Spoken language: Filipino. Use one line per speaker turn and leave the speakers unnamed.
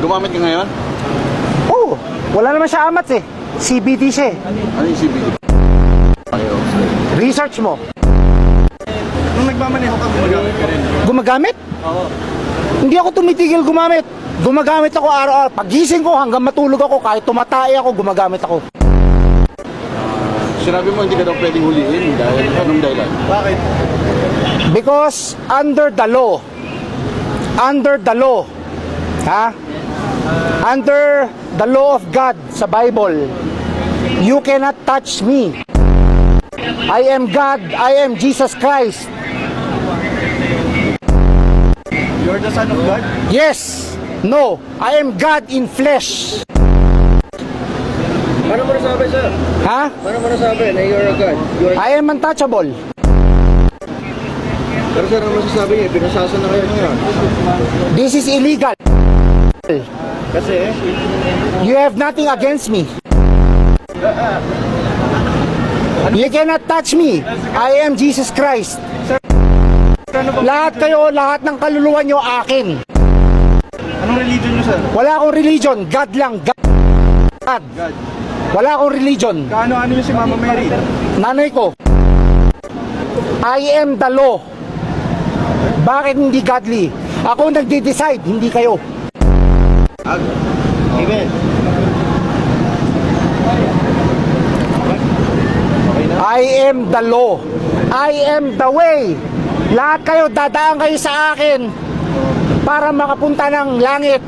Gumamit ka ngayon?
Oo, wala naman siya amats eh. CBD siya eh.
Ano yung CBD? Ayaw.
Research mo.
Nung nagmamaneho ka, gumagamit ka rin.
Gumagamit?
Oo.
Hindi ako tumitigil gumamit. Gumagamit ako araw-araw. Pagising ko hanggang matulog ako, kahit tumatay ako, gumagamit ako.
Sinabi mo hindi ka daw pwedeng huliin dahil anong dahilan? Bakit?
Because under the law, ha? Under the law of God sa Bible, you cannot touch me. I am God, I am Jesus Christ.
You're the son of God?
Yes, no, I am God in flesh.
Paano mo nasabi, sir?
Ha?
Paano mo nasabi na you're a God?
I am untouchable.
Pero sir, ano masasabi niya? Pinasasa na kayo ngayon.
This is illegal.
Kasi,
You have nothing against me. You cannot touch me. I am Jesus Christ. Lahat kayo, lahat ng kaluluwa nyo akin.
Anong religion nyo, sir?
Wala akong religion. God lang. God.
God.
Wala akong religion.
Kaano-ano nyo si Mama Mary?
Nanay ko. I am the law. Bakit hindi godly? Ako nagde-decide, hindi kayo.
Amen.
I am the law. I am the way. Lahat kayo, dadaan kayo sa akin para makapunta ng langit.